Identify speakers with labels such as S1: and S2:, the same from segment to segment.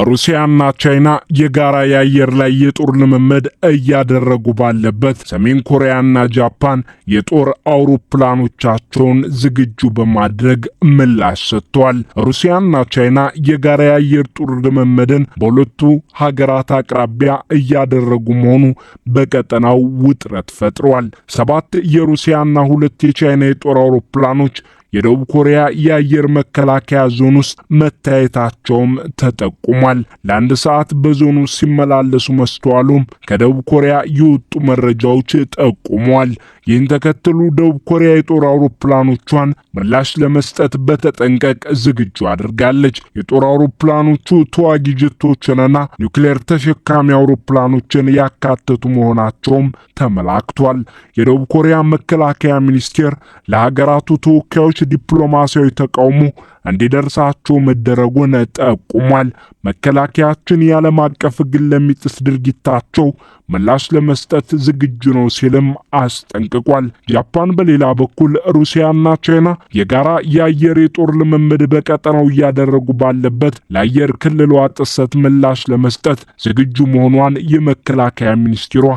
S1: ሩሲያና ቻይና የጋራ የአየር ላይ የጦር ልምምድ እያደረጉ ባለበት ሰሜን ኮሪያና ጃፓን የጦር አውሮፕላኖቻቸውን ዝግጁ በማድረግ ምላሽ ሰጥተዋል። ሩሲያና ቻይና የጋራ የአየር ጦር ልምምድን በሁለቱ ሀገራት አቅራቢያ እያደረጉ መሆኑ በቀጠናው ውጥረት ፈጥሯል። 7 የሩሲያና 2 የቻይና የጦር አውሮፕላኖች የደቡብ ኮሪያ የአየር መከላከያ ዞን ውስጥ መታየታቸውም ተጠቁሟል። ለአንድ ሰዓት በዞኑ ሲመላለሱ መስተዋሉም ከደቡብ ኮሪያ የወጡ መረጃዎች ጠቁመዋል። ይህን ተከትሎ ደቡብ ኮሪያ የጦር አውሮፕላኖቿን ምላሽ ለመስጠት በተጠንቀቅ ዝግጁ አድርጋለች። የጦር አውሮፕላኖቹ ተዋጊ ጀቶችንና ኒውክሌር ተሸካሚ አውሮፕላኖችን ያካተቱ መሆናቸውም ተመላክቷል። የደቡብ ኮሪያ መከላከያ ሚኒስቴር ለሀገራቱ ተወካዮች ዲፕሎማሲያዊ ተቃውሞ እንዲደርሳቸው መደረጉን ጠቁሟል። መከላከያችን የዓለም አቀፍ ሕግን ለሚጥስ ድርጊታቸው ምላሽ ለመስጠት ዝግጁ ነው ሲልም አስጠንቅቋል። ጃፓን በሌላ በኩል ሩሲያና ቻይና የጋራ የአየር የጦር ልምምድ በቀጠናው እያደረጉ ባለበት ለአየር ክልሏ ጥሰት ምላሽ ለመስጠት ዝግጁ መሆኗን የመከላከያ ሚኒስቴሯ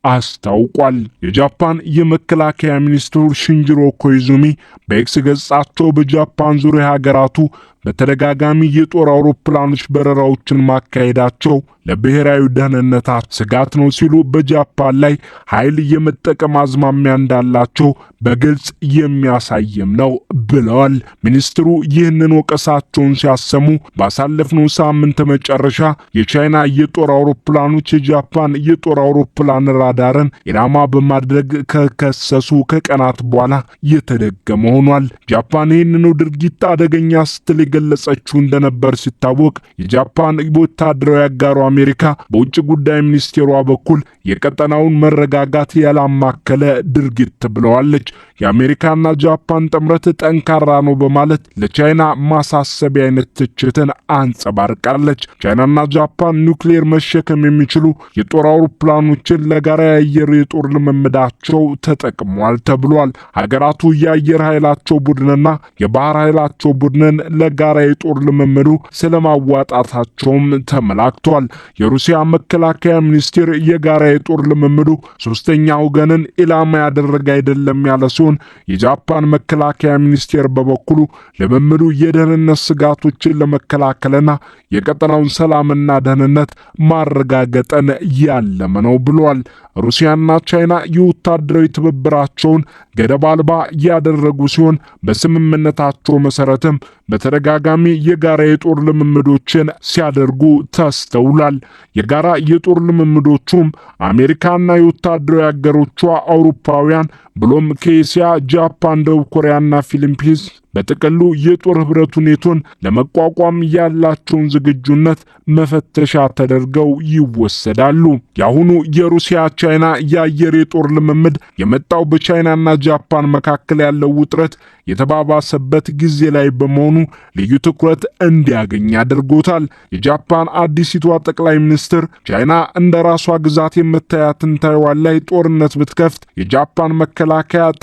S1: አስታውቋል። የጃፓን የመከላከያ ሚኒስትሩ ሽንጂሮ ኮይዙሚ በኤክስ ገጻቸው በጃፓን ዙሪያ ሀገራቱ በተደጋጋሚ የጦር አውሮፕላኖች በረራዎችን ማካሄዳቸው ለብሔራዊ ደህንነታቸው ስጋት ነው ሲሉ በጃፓን ላይ ኃይል የመጠቀም አዝማሚያ እንዳላቸው በግልጽ የሚያሳይም ነው ብለዋል። ሚኒስትሩ ይህንን ወቀሳቸውን ሲያሰሙ ባሳለፍነው ሳምንት መጨረሻ የቻይና የጦር አውሮፕላኖች የጃፓን የጦር አውሮፕላን ራዳርን ኢላማ በማድረግ ከከሰሱ ከቀናት በኋላ የተደገመ ሆኗል። ጃፓን ይህንኑ ድርጊት አደገኛ ስትል ገለጸችው እንደነበር ሲታወቅ የጃፓን ወታደራዊ አጋሯ አሜሪካ በውጭ ጉዳይ ሚኒስቴሯ በኩል የቀጠናውን መረጋጋት ያላማከለ ድርጊት ብለዋለች። የአሜሪካና ጃፓን ጥምረት ጠንካራ ነው በማለት ለቻይና ማሳሰቢያ አይነት ትችትን አንጸባርቃለች። ቻይናና ጃፓን ኒውክሌር መሸከም የሚችሉ የጦር አውሮፕላኖችን ለጋራ የአየር የጦር ልምምዳቸው ተጠቅሟል ተብሏል። ሀገራቱ የአየር ኃይላቸው ቡድንና የባህር ኃይላቸው ቡድንን ለጋራ የጦር ልምምዱ ስለማዋጣታቸውም ተመላክቷል። የሩሲያ መከላከያ ሚኒስቴር የጋራ የጦር ልምምዱ ሶስተኛ ወገንን ኢላማ ያደረገ አይደለም ያለ ሲሆን የጃፓን መከላከያ ሚኒስቴር በበኩሉ ልምምዱ የደህንነት ስጋቶችን ለመከላከልና የቀጠናውን ሰላምና ደህንነት ማረጋገጥን ያለመ ነው ብሏል። ሩሲያና ቻይና የወታደራዊ ትብብራቸውን ገደብ አልባ ያደረጉ ሲሆን በስምምነታቸው መሰረትም በተደጋጋሚ የጋራ የጦር ልምምዶችን ሲያደርጉ ተስተውሏል። የጋራ የጦር ልምምዶቹም አሜሪካና የወታደራዊ አገሮቿ አውሮፓውያን ብሎም ከኤስያ፣ ጃፓን፣ ደቡብ ኮሪያና ፊሊፒንስ በጥቅሉ የጦር ህብረቱ ኔቶን ለመቋቋም ያላቸውን ዝግጁነት መፈተሻ ተደርገው ይወሰዳሉ። የአሁኑ የሩሲያ ቻይና የአየር የጦር ልምምድ የመጣው በቻይናና ጃፓን መካከል ያለው ውጥረት የተባባሰበት ጊዜ ላይ በመሆኑ ልዩ ትኩረት እንዲያገኝ አድርጎታል። የጃፓን አዲሲቷ ጠቅላይ ሚኒስትር ቻይና እንደ ራሷ ግዛት የምታያትን ታይዋን ላይ ጦርነት ብትከፍት የጃፓን መከላከያ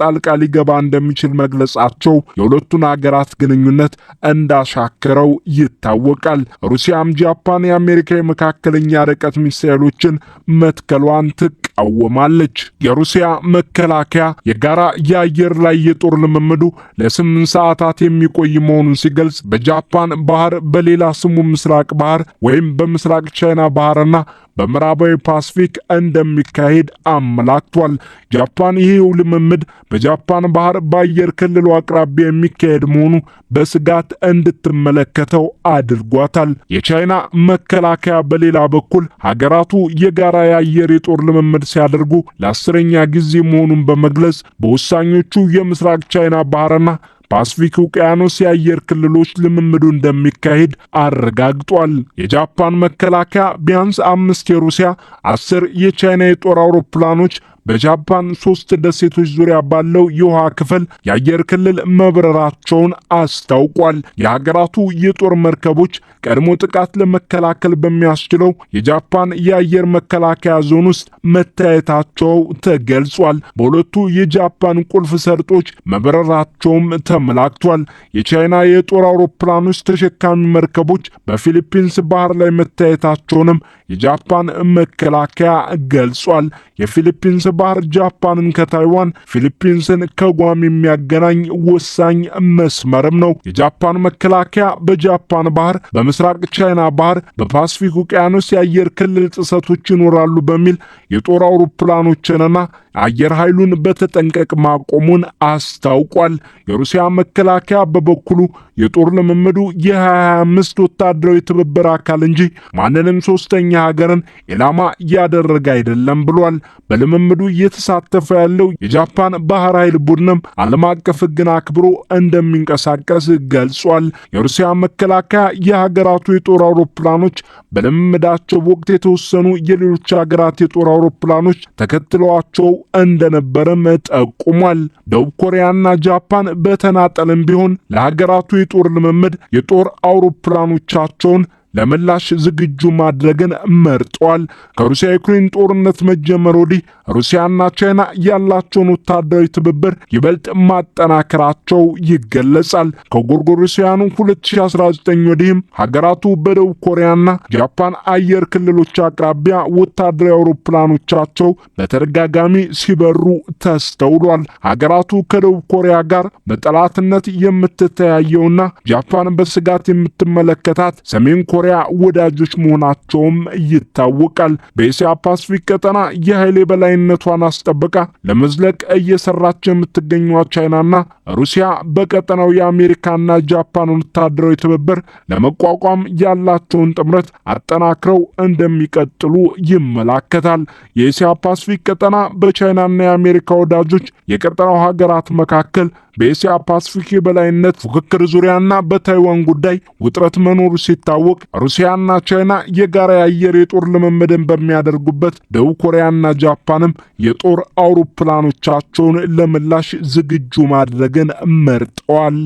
S1: ጣልቃ ሊገባ እንደሚችል መግለጻቸው የሁለቱን ሀገራት ግንኙነት እንዳሻከረው ይታወቃል። ሩሲያም ጃፓን የአሜሪካ የመካከለኛ ርቀት ሚሳኤሎችን መትከሏን ትቃወማለች። የሩሲያ መከላከያ የጋራ የአየር ላይ የጦር ልምምዱ ለ8 ሰዓታት የሚቆይ መሆኑን ሲገልጽ በጃፓን ባህር በሌላ ስሙ ምስራቅ ባህር ወይም በምስራቅ ቻይና ባህርና በምዕራባዊ ፓሲፊክ እንደሚካሄድ አመላክቷል። ጃፓን ይሄው ልምምድ በጃፓን ባህር በአየር ክልሉ አቅራቢያ የሚካሄድ መሆኑ በስጋት እንድትመለከተው አድርጓታል። የቻይና መከላከያ በሌላ በኩል ሀገራቱ የጋራ የአየር የጦር ልምምድ ሲያደርጉ ለ10ኛ ጊዜ መሆኑን በመግለጽ በወሳኞቹ የምስራቅ ቻይና ባህርና ፓሲፊክ ውቅያኖስ የአየር ክልሎች ልምምዱ እንደሚካሄድ አረጋግጧል። የጃፓን መከላከያ ቢያንስ 5 የሩሲያ 10 የቻይና የጦር አውሮፕላኖች በጃፓን 3 ደሴቶች ዙሪያ ባለው የውሃ ክፍል የአየር ክልል መብረራቸውን አስታውቋል። የሀገራቱ የጦር መርከቦች ቀድሞ ጥቃት ለመከላከል በሚያስችለው የጃፓን የአየር መከላከያ ዞን ውስጥ መታየታቸው ተገልጿል። በሁለቱ የጃፓን ቁልፍ ሰርጦች መብረራቸውም ተመላክቷል። የቻይና የጦር አውሮፕላኖች ተሸካሚ መርከቦች በፊሊፒንስ ባህር ላይ መታየታቸውንም የጃፓን መከላከያ ገልጿል። የፊሊፒንስ ባህር ጃፓንን ከታይዋን፣ ፊሊፒንስን ከጓም የሚያገናኝ ወሳኝ መስመርም ነው። የጃፓን መከላከያ በጃፓን ባህር፣ በምስራቅ ቻይና ባህር፣ በፓስፊክ ውቅያኖስ የአየር ክልል ጥሰቶች ይኖራሉ በሚል የጦር አውሮፕላኖችንና አየር ኃይሉን በተጠንቀቅ ማቆሙን አስታውቋል። የሩሲያ መከላከያ በበኩሉ የጦር ልምምዱ የ2025 ወታደራዊ ትብብር አካል እንጂ ማንንም ሶስተኛ ሀገርን ኢላማ ያደረገ አይደለም ብሏል። በልምምዱ እየተሳተፈ ያለው የጃፓን ባህር ኃይል ቡድንም ዓለም አቀፍ ሕግን አክብሮ እንደሚንቀሳቀስ ገልጿል። የሩሲያ መከላከያ የሀገራቱ የጦር አውሮፕላኖች በልምምዳቸው ወቅት የተወሰኑ የሌሎች ሀገራት የጦር አውሮፕላኖች ተከትለዋቸው እንደነበረም ጠቁሟል። ደቡብ ኮሪያና ጃፓን በተናጠልም ቢሆን ለሀገራቱ የጦር ልምምድ የጦር አውሮፕላኖቻቸውን ለምላሽ ዝግጁ ማድረግን መርጧል። ከሩሲያ ዩክሬን ጦርነት መጀመር ወዲህ ሩሲያና ቻይና ያላቸውን ወታደራዊ ትብብር ይበልጥ ማጠናከራቸው ይገለጻል። ከጎርጎሮሳውያኑ 2019 ወዲህም ሀገራቱ በደቡብ ኮሪያና ጃፓን አየር ክልሎች አቅራቢያ ወታደራዊ አውሮፕላኖቻቸው በተደጋጋሚ ሲበሩ ተስተውሏል። ሀገራቱ ከደቡብ ኮሪያ ጋር በጠላትነት የምትተያየውና ጃፓን በስጋት የምትመለከታት ሰሜን ኮሪያ ወዳጆች መሆናቸውም ይታወቃል። በኤስያ ፓሲፊክ ቀጠና የኃይል የበላይነቷን አስጠብቃ ለመዝለቅ እየሰራች የምትገኘው ቻይናና ሩሲያ በቀጠናው የአሜሪካና ጃፓን ወታደራዊ ትብብር ለመቋቋም ያላቸውን ጥምረት አጠናክረው እንደሚቀጥሉ ይመላከታል። የኤስያ ፓሲፊክ ቀጠና በቻይናና የአሜሪካ ወዳጆች የቀጠናው ሀገራት መካከል በኤስያ ፓሲፊክ የበላይነት ፉክክር ዙሪያና በታይዋን ጉዳይ ውጥረት መኖሩ ሲታወቅ ሩሲያና ቻይና የጋራ የአየር የጦር ልምምድን በሚያደርጉበት ደቡብ ኮሪያና ጃፓንም የጦር አውሮፕላኖቻቸውን ለምላሽ ዝግጁ ማድረግን መርጠዋል።